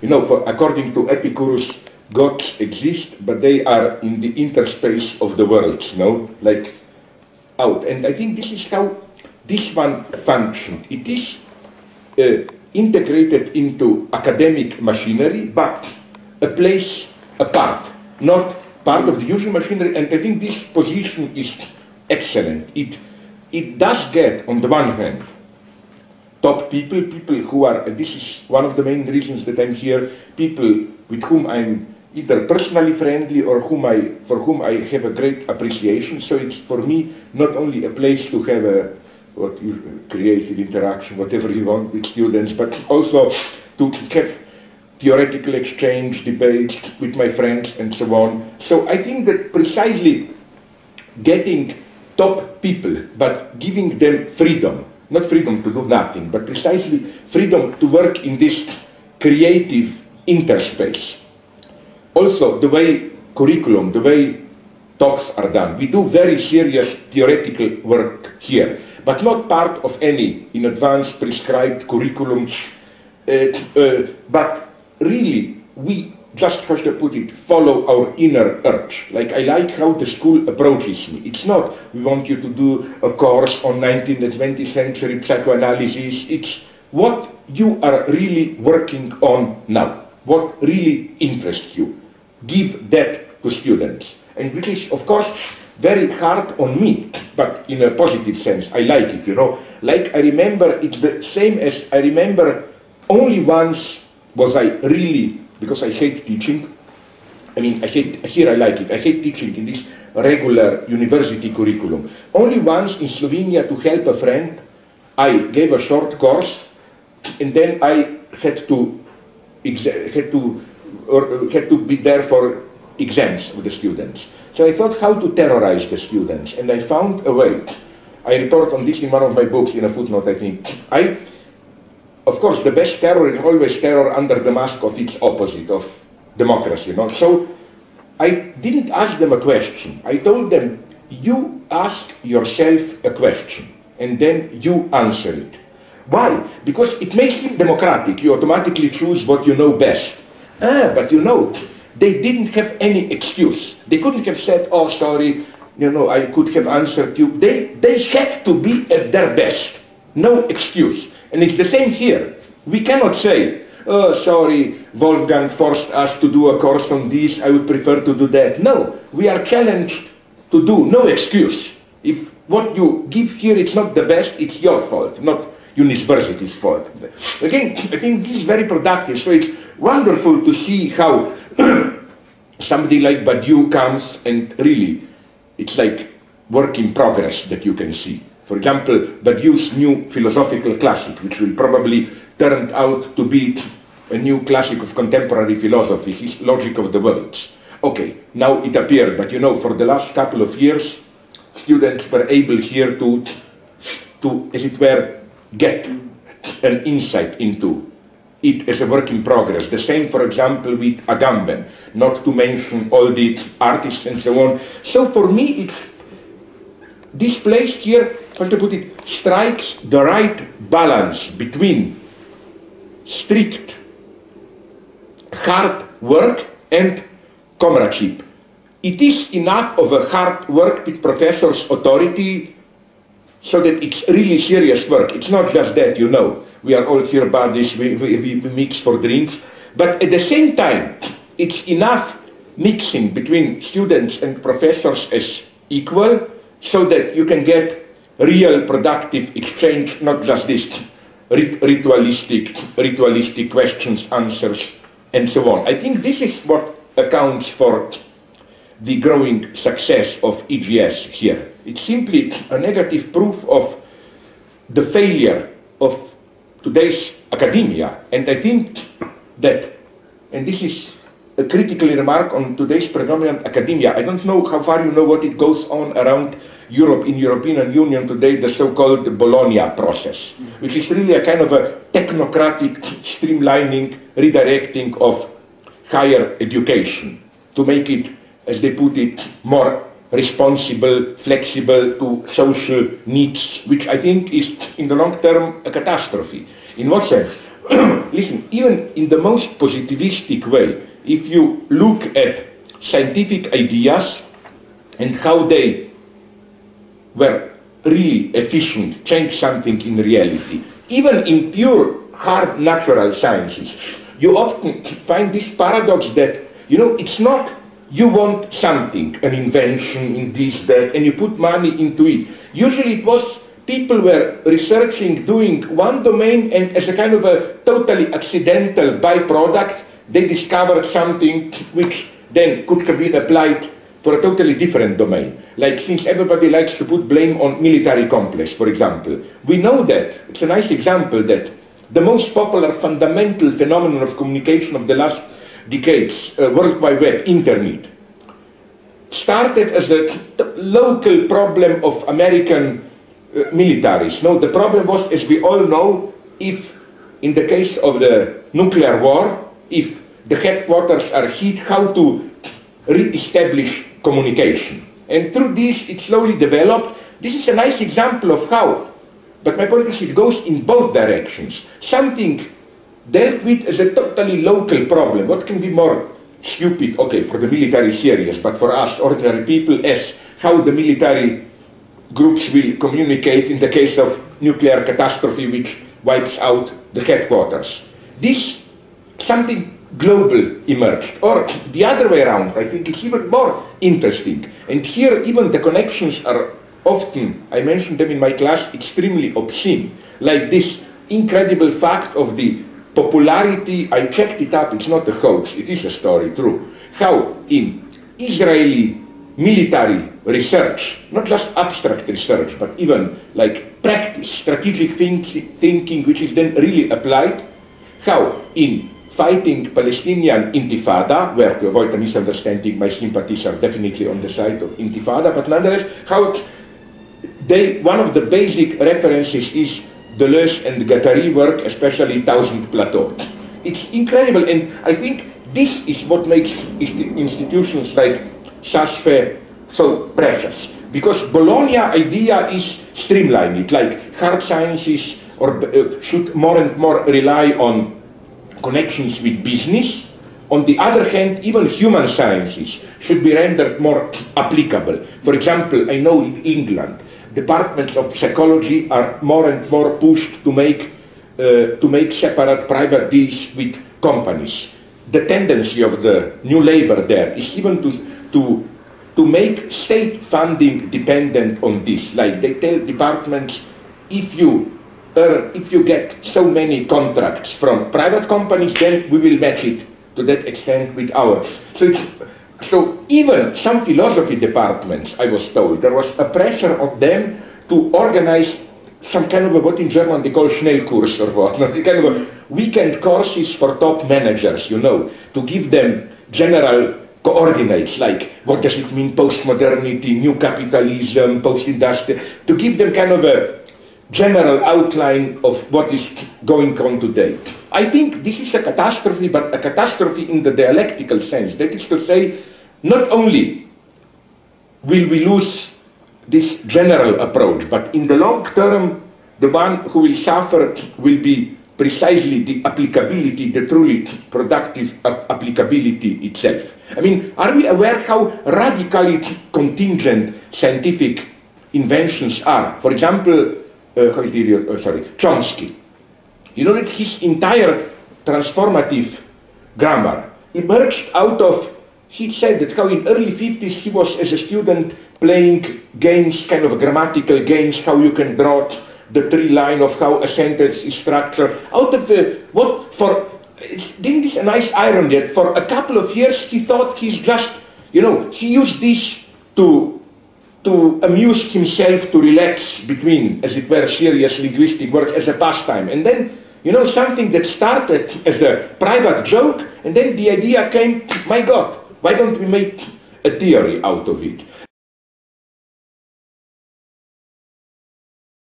You know, according to Epicurus, gods exist, but they are in the interspace of the worlds, no? Like out. And I think this is how this one functioned. It is integrated into academic machinery, but a place apart, not part of the usual machinery. And I think this position is excellent. It does get, on the one hand, top people who are, this is one of the main reasons that I'm here, people with whom I'm either personally friendly or for whom I have a great appreciation. So it's for me not only a place to have a creative interaction, whatever you want with students, but also to have theoretical exchange, debates with my friends and so on. So I think that precisely getting top people, but giving them freedom, not freedom to do nothing, but precisely freedom to work in this creative interspace. Also, the way curriculum, the way talks are done. We do very serious theoretical work here, but not part of any in advance prescribed curriculum. But really, we just, how should I put it, follow our inner urge. Like, I like how the school approaches me. It's not, we want you to do a course on 19th and 20th century psychoanalysis. It's what you are really working on now, what really interests you. Give that to students. And which is, of course, very hard on me, but in a positive sense. I like it, you know. Like, I remember, it's the same as I remember only once was I really, because I hate teaching. I mean, here I like it. I hate teaching in this regular university curriculum. Only once in Slovenia, to help a friend, I gave a short course, and then I had to be there for exams of the students. So I thought how to terrorize the students, and I found a way. I report on this in one of my books in a footnote, I think. Of course, the best terror is always terror under the mask of its opposite, of democracy, you know. So I didn't ask them a question. I told them, you ask yourself a question, and then you answer it. Why? Because it makes it democratic. You automatically choose what you know best. But you know, they didn't have any excuse. They couldn't have said, oh, sorry, you know, I could have answered you. They had to be at their best. No excuse. And it's the same here. We cannot say, oh, sorry, Wolfgang forced us to do a course on this, I would prefer to do that. No, we are challenged to do, no excuse. If what you give here, it's not the best, it's your fault, not university's fault. Again, I think this is very productive. So it's wonderful to see how somebody like Badiou comes and really, it's like work in progress that you can see. For example, Badiou's new philosophical classic, which will probably turn out to be a new classic of contemporary philosophy, his Logic of the Worlds. Okay, now it appeared, but you know, for the last couple of years, students were able here to as it were, get an insight into it as a work in progress. The same, for example, with Agamben, not to mention all the artists and so on. So for me, it's this place here, how to put it, strikes the right balance between strict hard work and comradeship. It is enough of a hard work with professor's authority so that it's really serious work. It's not just that, you know, we are all here buddies, we mix for drinks, but at the same time, it's enough mixing between students and professors as equal so that you can get real productive exchange, not just this ritualistic questions, answers, and so on. I think this is what accounts for the growing success of EGS here. It's simply a negative proof of the failure of today's academia. And I think that, and this is a critical remark on today's predominant academia, I don't know how far you know what it goes on around Europe, in European Union today, the so-called Bologna process, which is really a kind of a technocratic streamlining, redirecting of higher education to make it, as they put it, more responsible, flexible to social needs, which I think is, in the long term, a catastrophe. In what sense? Listen, even in the most positivistic way, if you look at scientific ideas and how they were really efficient, change something in reality, even in pure hard natural sciences, you often find this paradox that, you know, it's not you want something, an invention in this, that, and you put money into it. Usually it was people were researching, doing one domain, and as a kind of a totally accidental byproduct, they discovered something which then could have been applied for a totally different domain. Like, since everybody likes to put blame on military complex, for example, we know that, it's a nice example, that the most popular fundamental phenomenon of communication of the last decades, World Wide Web, Internet, started as a local problem of American militaries. No, the problem was, as we all know, if in the case of the nuclear war, if the headquarters are hit, how to re-establish communication. And through this, it slowly developed. This is a nice example of how, but my point is it goes in both directions. Something dealt with as a totally local problem. What can be more stupid, okay, for the military serious, but for us ordinary people, as how the military groups will communicate in the case of nuclear catastrophe which wipes out the headquarters. This, something global emerged. Or the other way around, I think it's even more interesting. And here even the connections are often, I mentioned them in my class, extremely obscene. Like this incredible fact of the popularity, I checked it up, it's not a hoax, it is a story, true. How in Israeli military research, not just abstract research, but even like practice, strategic thinking, which is then really applied, how in fighting Palestinian Intifada, where, to avoid a misunderstanding, my sympathies are definitely on the side of Intifada, but nonetheless, how one of the basic references is Deleuze and Guattari work, especially Thousand Plateau. It's incredible, and I think this is what makes institutions like SASFE so precious. Because Bologna idea is streamlining it, like hard sciences should more and more rely on connections with business. On the other hand, even human sciences should be rendered more applicable. For example, I know in England, departments of psychology are more and more pushed to make separate private deals with companies. The tendency of the new labor there is even to make state funding dependent on this. Like they tell departments, if you get so many contracts from private companies, then we will match it to that extent with ours. So even some philosophy departments, I was told, there was a pressure on them to organize some kind of what in German they call Schnellkurs or what, kind of a weekend courses for top managers, you know, to give them general coordinates, like what does it mean, postmodernity, new capitalism, post-industrial, to give them kind of a general outline of what is going on today. I think this is a catastrophe, but a catastrophe in the dialectical sense. That is to say, not only will we lose this general approach, but in the long term, the one who will suffer will be precisely the applicability, the truly productive applicability itself. I mean, are we aware how radically contingent scientific inventions are? For example, Chomsky. You know that his entire transformative grammar emerged out of, he said that how in early 50s he was as a student playing games, kind of grammatical games, how you can draw the tree line of how a sentence is structured. Out of isn't this a nice irony that for a couple of years he thought he's just, you know, he used this to amuse himself, to relax between, as it were, serious linguistic works as a pastime. And then, you know, something that started as a private joke, and then the idea came, my God, why don't we make a theory out of it?